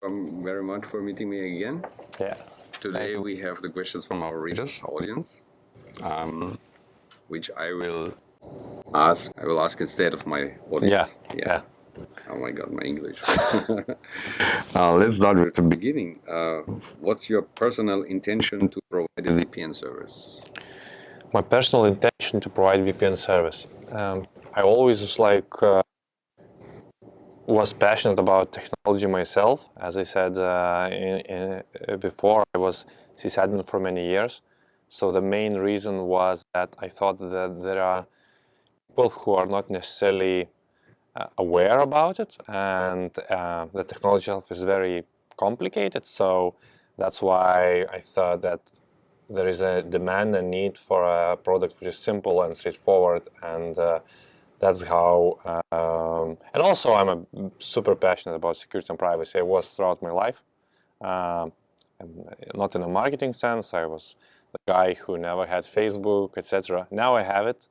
welcome very much for meeting me again. Yeah. Today we have the questions from our readers, audience, which I will ask. I will ask instead of my audience. Yeah. Oh my God, my English. Let's start with the beginning. What's your personal intention to provide a VPN service? My personal intention to provide VPN service. I always was passionate about technology myself. As I said before, I was sysadmin for many years. So the main reason was that I thought that there are people who are not necessarily aware about it, and the technology itself is very complicated. So that's why I thought that there is a demand and need for a product which is simple and straightforward, and that's how. And also, I'm super passionate about security and privacy. I was throughout my life, and not in a marketing sense. I was the guy who never had Facebook, etc. Now I have it,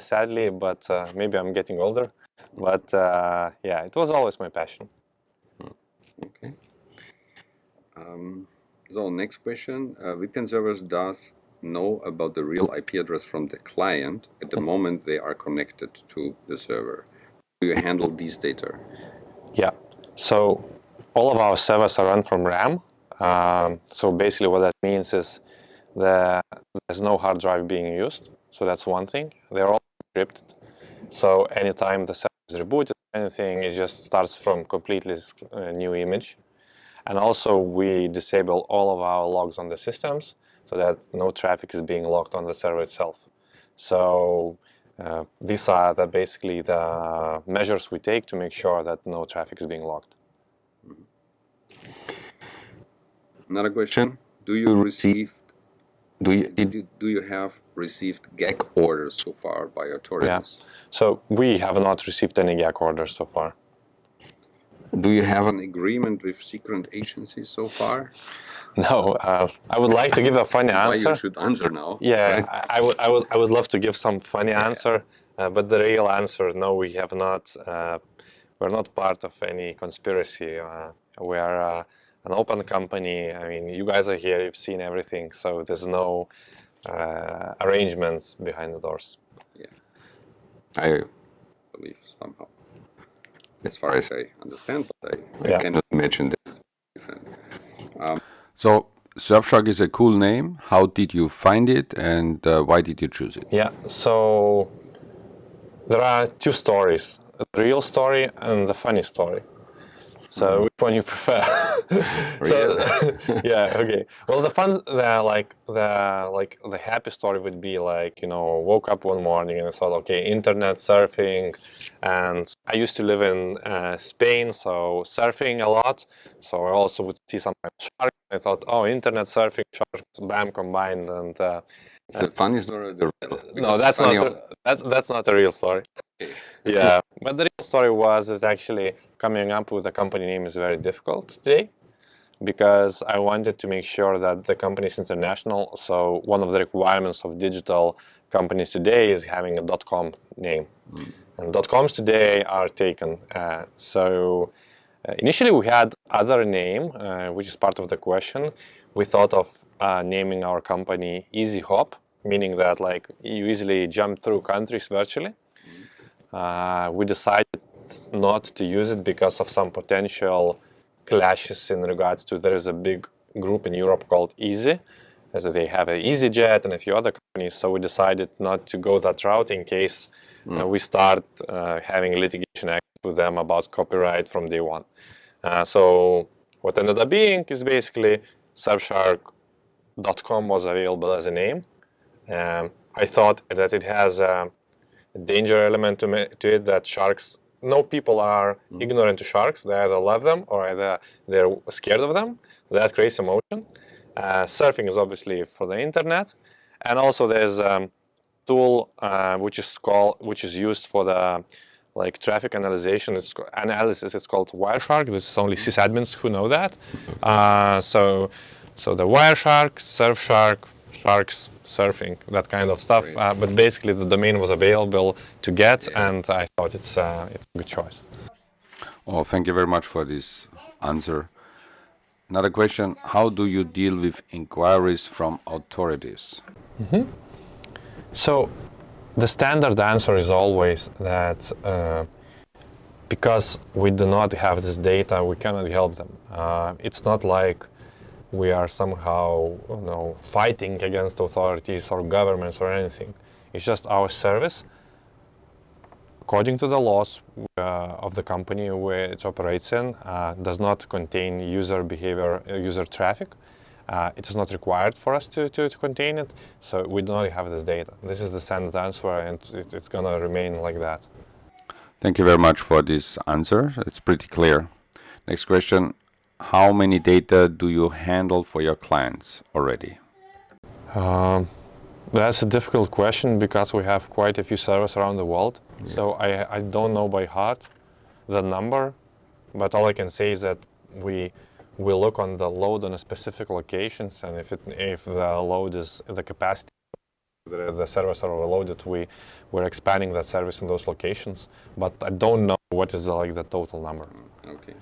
sadly, but maybe I'm getting older. But yeah, it was always my passion. Okay. So next question, VPN servers does know about the real IP address from the client at the moment they are connected to the server. Do you handle these data? Yeah, so all of our servers are run from RAM. So basically what that means is there's no hard drive being used. So that's one thing. They're all encrypted. So anytime the server is rebooted, anything, it just starts from completely new image. And also we disable all of our logs on the systems so that no traffic is being logged on the server itself. So these are basically the measures we take to make sure that no traffic is being logged. Another question: do you have received gag orders so far by authorities? Yeah. So we have not received any gag orders so far. Do you have an agreement with secret agencies so far? No, I would like to give a funny answer. Why you should answer now? Yeah, right? I would love to give some funny answer, but the real answer, no, we have not. We're not part of any conspiracy. We are an open company. I mean, you guys are here. You've seen everything, so there's no arrangements behind the doors. Yeah, I believe somehow. As far as I understand, but I cannot imagine that it's different. So Surfshark is a cool name. How did you find it, and why did you choose it? Yeah, so there are two stories: the real story and the funny story. So which one you prefer? Yeah, okay. Well, the happy story would be like, woke up one morning and I thought, okay, internet surfing, and I used to live in Spain, so surfing a lot. So I also would see sometimes sharks. I thought, oh, internet surfing, sharks, bam, combined, and. It's a funny story. No, that's not a real story. Okay. Yeah, but the real story was that actually coming up with a company name is very difficult today, because I wanted to make sure that the company is international. So one of the requirements of digital companies today is having a .com name, and .coms today are taken. So initially we had other name, which is part of the question. We thought of naming our company Easy Hop, meaning that like you easily jump through countries virtually. We decided not to use it because of some potential clashes in regards to there is a big group in Europe called Easy. They have an EasyJet and a few other companies, so we decided not to go that route in case we start having litigation act with them about copyright from day one. So what ended up being is basically Surfshark.com was available as a name. I thought that it has a danger element to it, that sharks, no people are ignorant to sharks. They either love them or either they're scared of them. That creates emotion. Surfing is obviously for the internet, and also there's a tool which is used for the traffic analysis. It's called Wireshark. This is only sysadmins who know that. So the Wireshark, Surfshark, sharks, surfing, that kind of stuff. But basically the domain was available to get, and I thought it's a good choice. Oh, thank you very much for this answer. Another question, how do you deal with inquiries from authorities? So the standard answer is always that because we do not have this data, we cannot help them. It's not like we are somehow, fighting against authorities or governments or anything. It's just our service, according to the laws of the company where it operates in, does not contain user behavior, user traffic. It is not required for us to contain it, so we do not have this data. This is the standard answer, and it's going to remain like that. Thank you very much for this answer. It's pretty clear. Next question, how many data do you handle for your clients already? That's a difficult question because we have quite a few servers around the world. Yeah. So I don't know by heart the number, but all I can say is that we look on the load on a specific locations, and if the load is the capacity, the servers are overloaded, we're expanding that service in those locations. But I don't know what is the total number. Okay.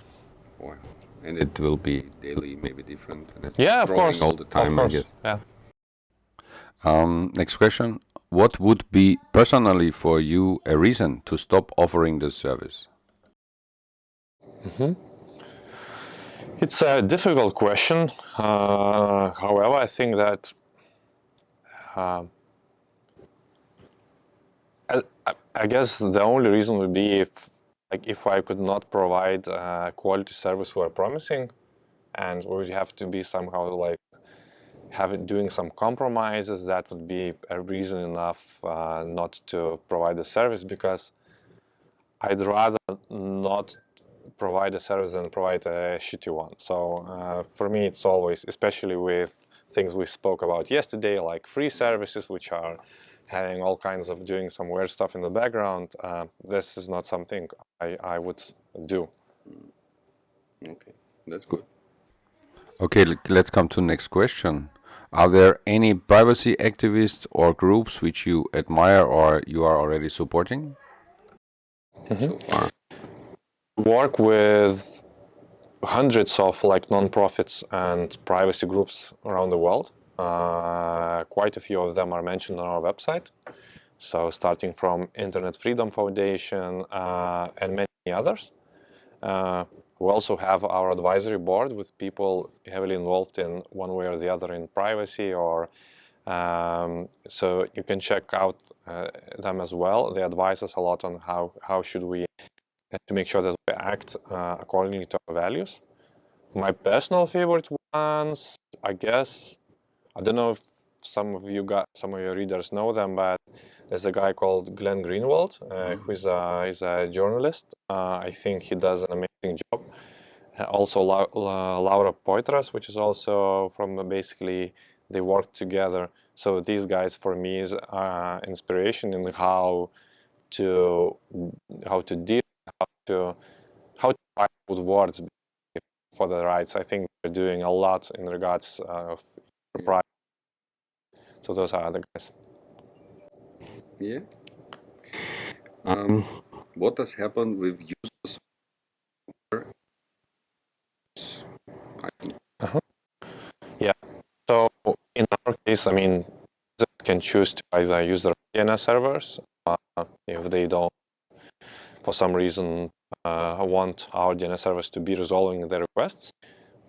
Wow. And it will be daily, maybe different. And it's yeah, of course. All the time, of course. I guess. Yeah. Next question. What would be personally for you a reason to stop offering the service? It's a difficult question. However, I think that I guess the only reason would be if I could not provide quality service we're promising, and we would have to be somehow doing some compromises. That would be a reason enough not to provide the service, because I'd rather not provide a service than provide a shitty one. So for me, it's always, especially with things we spoke about yesterday, like free services, which are having all kinds of doing some weird stuff in the background, this is not something I would do. Okay, that's good. Okay, let's come to the next question. Are there any privacy activists or groups which you admire or you are already supporting? So far. Work with hundreds of non-profits and privacy groups around the world. Quite a few of them are mentioned on our website. So starting from Internet Freedom Foundation and many others. We also have our advisory board with people heavily involved in one way or the other in privacy, or so you can check out them as well. They advise us a lot on how should we to make sure that we act according to our values. My personal favorite ones, I guess, I don't know if some of your readers know them, but there's a guy called Glenn Greenwald, who's a journalist. I think he does an amazing job. Also Laura Poitras, which is also from basically they work together. So these guys for me is inspiration in how to deal, how to fight with words for the rights. I think they're doing a lot in regards of privacy. So those are the guys. Yeah. What does happen with users? Yeah. So in our case, I mean, users can choose to either use their DNS servers if they don't, for some reason, want our DNS servers to be resolving their requests.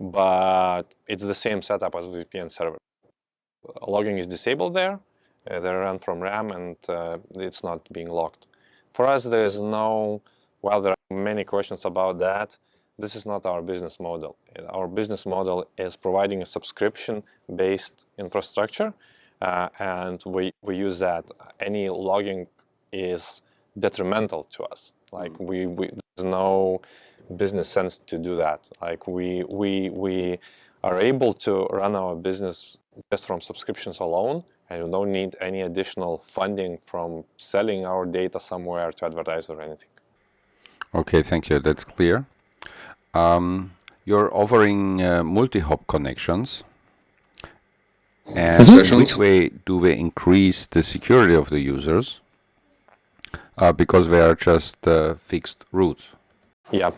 But it's the same setup as VPN server. Logging is disabled there. They run from RAM, and it's not being logged. For us, there is no, well, there are many questions about that. This is not our business model. Our business model is providing a subscription-based infrastructure, and we use that. Any logging is detrimental to us. Like there's no business sense to do that. Like we are able to run our business just from subscriptions alone, and we don't need any additional funding from selling our data somewhere to advertise or anything. Okay, thank you. That's clear. You're offering multi-hop connections. And in which way do we increase the security of the users? Because they are just fixed routes. Yeah.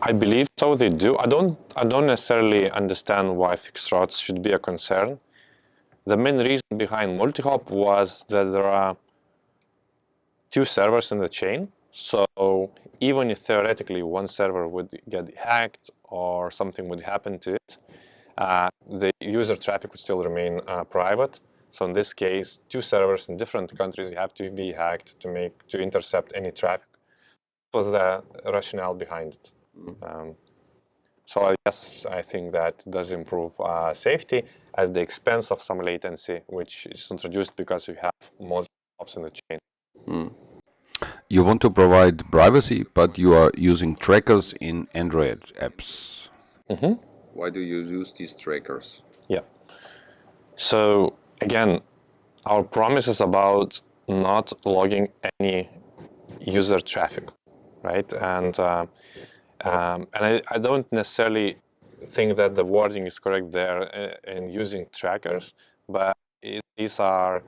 I believe so. They do. I don't necessarily understand why fixed routes should be a concern. The main reason behind multi-hop was that there are 2 servers in the chain. So even if theoretically one server would get hacked or something would happen to it, the user traffic would still remain private. So in this case, 2 servers in different countries have to be hacked to intercept any traffic. That was the rationale behind it. So yes, I think that does improve safety at the expense of some latency, which is introduced because we have multiple hops in the chain. You want to provide privacy, but you are using trackers in Android apps. Why do you use these trackers? Yeah. So again, our promise is about not logging any user traffic, right? And I don't necessarily think that the wording is correct there in using trackers, but these are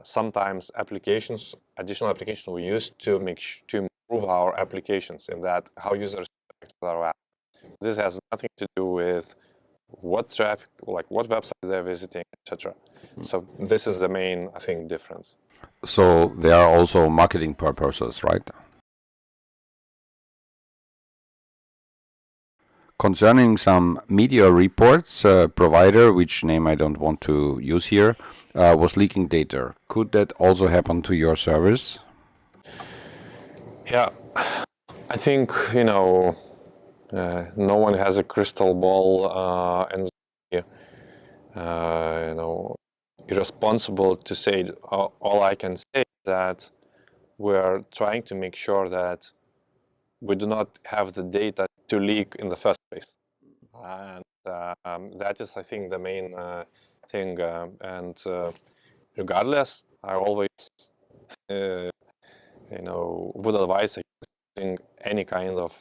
sometimes additional applications we use to improve our applications in that how users interact with our app. This has nothing to do with what traffic, like what websites they're visiting, etc. So this is the main, I think, difference. So there are also marketing purposes, right? Concerning some media reports, provider, which name I don't want to use here, was leaking data. Could that also happen to your service? Yeah, I think, no one has a crystal ball, and irresponsible to say. All I can say is that we're trying to make sure that we do not have the data to leak in the first place. And that is, I think, the main thing. And regardless, I always, would advise using any kind of,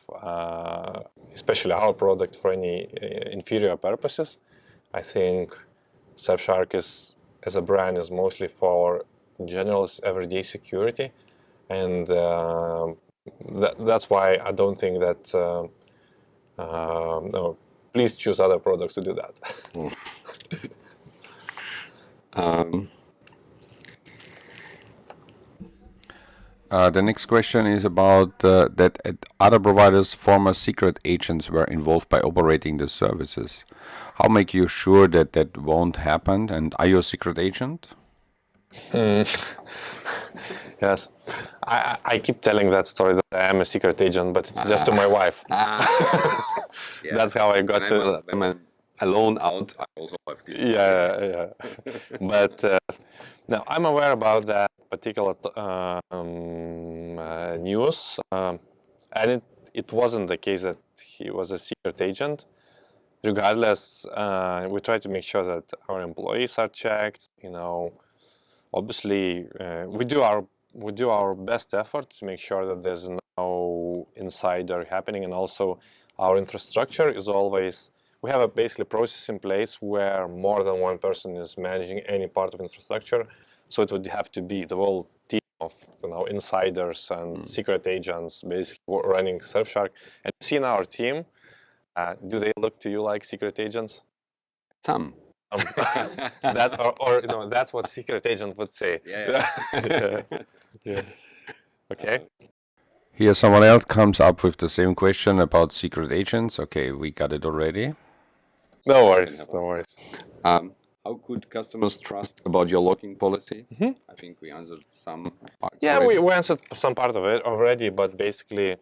especially our product, for any inferior purposes. I think Surfshark as a brand is mostly for general everyday security, and that's why I don't think that. No, please choose other products to do that. The next question is about that other providers' former secret agents were involved by operating the services. How make you sure that that won't happen? And are you a secret agent? Yes, I keep telling that story that I am a secret agent, but it's just to my wife. Yeah. That's how I got to. When I'm alone out, I also have this. Yeah. But now I'm aware about that particular news, and it wasn't the case that he was a secret agent. Regardless, we try to make sure that our employees are checked. Obviously, we do our best effort to make sure that there's no insider happening, and also our infrastructure is always. We have a basically process in place where more than one person is managing any part of infrastructure, so it would have to be the whole team of insiders and secret agents basically running Surfshark. And you see in our team, do they look to you like secret agents? Some. That's what secret agent would say. Yeah. Okay. Here someone else comes up with the same question about secret agents. Okay, we got it already. No worries. How could customers trust about your logging policy? I think we answered some part. Yeah, we answered some part of it already, but basically,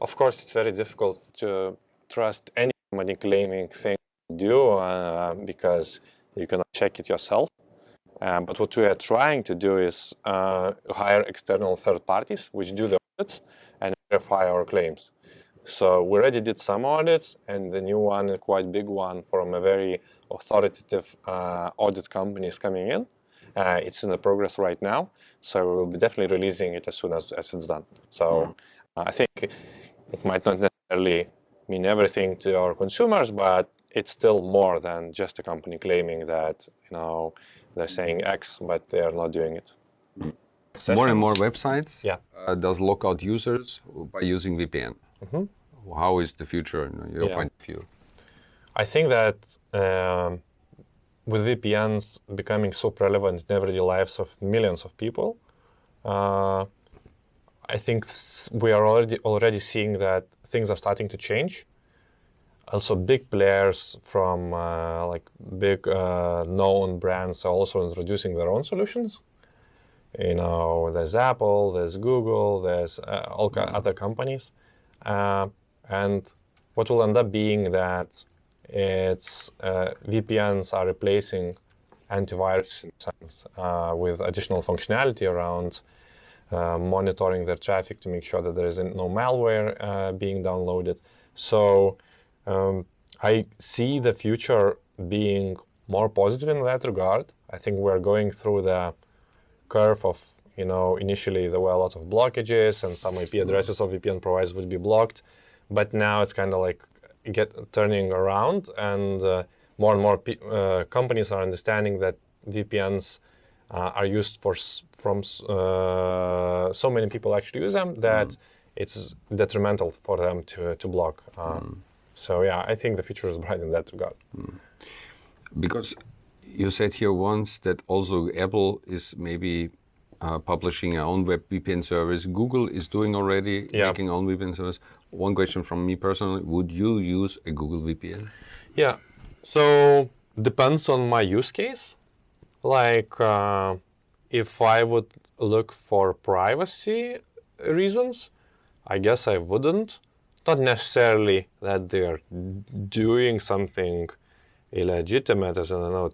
of course, it's very difficult to trust any company claiming things you do because you cannot check it yourself. But what we are trying to do is hire external third parties, which do the audits and verify our claims. So we already did some audits, and the new one, a quite big one from a very authoritative audit company is coming in. It's in the progress right now, so we'll be definitely releasing it as soon as it's done. So I think it might not necessarily mean everything to our consumers, but it's still more than just a company claiming that they're saying X, but they are not doing it. More and more websites Yeah. does lock out users by using VPN. how is the future in your point of view? I think that with VPNs becoming so prevalent in everyday lives of millions of people, I think we are already seeing that things are starting to change. Also, big players from like big known brands are also introducing their own solutions. You know, there's Apple, there's Google, there's all other companies, and what will end up being that it's VPNs are replacing antivirus in a sense, with additional functionality around monitoring their traffic to make sure that there isn't no malware being downloaded. So I see the future being more positive in that regard. I think we're going through the curve of, you know, initially there were a lot of blockages and some IP addresses of VPN providers would be blocked, but now it's kind of like turning around, and more and more companies are understanding that VPNs are used from so many people actually use them that it's detrimental for them to block. So yeah, I think the future is bright in that regard. Because you said here once that also Apple is maybe publishing their own web VPN service. Google is doing already, making own VPN service. One question from me personally, would you use a Google VPN? Yeah, so depends on my use case. Like if I would look for privacy reasons, I guess I wouldn't. Not necessarily that they're doing something illegitimate, as I don't know,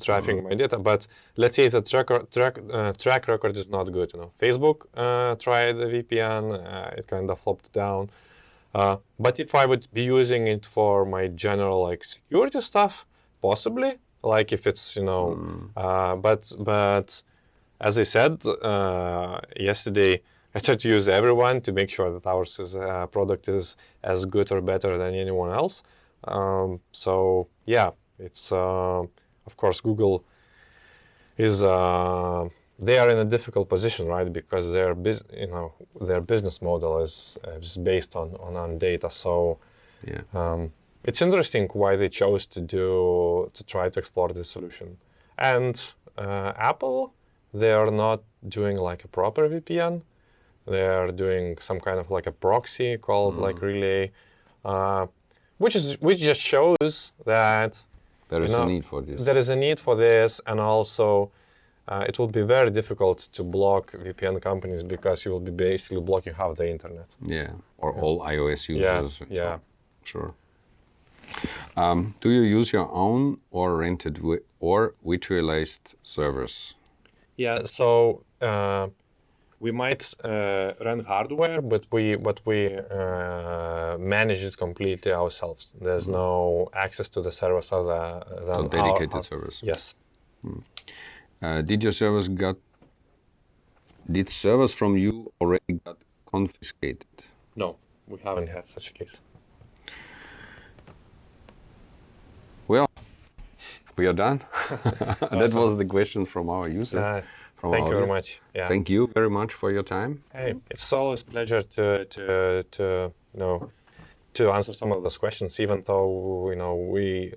tracking my data, but let's say the track record is not good. You know, Facebook tried the VPN, it kind of flopped down. But if I would be using it for my general like security stuff, possibly. Like if it's, you know, but as I said yesterday, I try to use everyone to make sure that our product is as good or better than anyone else. So yeah, it's of course Google is they are in a difficult position, right? Because their business model is based on data. So yeah. It's interesting why they chose to try to explore this solution. And Apple, they are not doing like a proper VPN. They are doing some kind of like a proxy called like Relay, which just shows that there is a need for this. There is a need for this, and also it will be very difficult to block VPN companies because you will be basically blocking half the internet. Yeah, or all iOS users. Yeah. So, sure. Do you use your own or rented or virtualized servers? Yeah, so we might run hardware, but we manage it completely ourselves. There's no access to the servers other than dedicated servers. Yes. Did servers from you already got confiscated? No, we haven't had such a case. Well, we are done. Awesome. That was the question from our users. Thank you very much. Yeah. Thank you very much for your time. Hey, it's always a pleasure to answer some of those questions, even though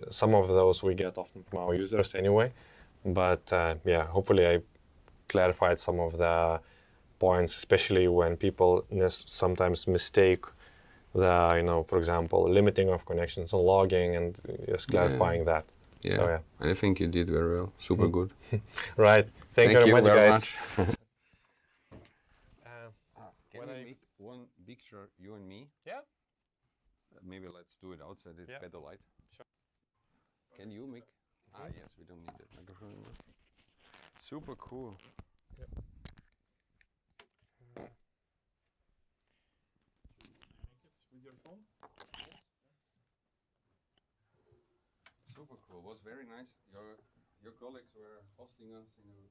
some of those we get often from our users anyway. But yeah, hopefully I clarified some of the points, especially when people sometimes mistake the for example, limiting of connections and logging, and just clarifying that. Yeah, so, I think you did very well. Super good. Right. Thank you very much, guys. Can we make one picture, you and me? Yeah. Maybe let's do it outside. It's better light. Sure. Can you make? Yes, we don't need that microphone anymore. Super cool. Yep. With your phone? Super cool. It was very nice. Your colleagues were hosting us in a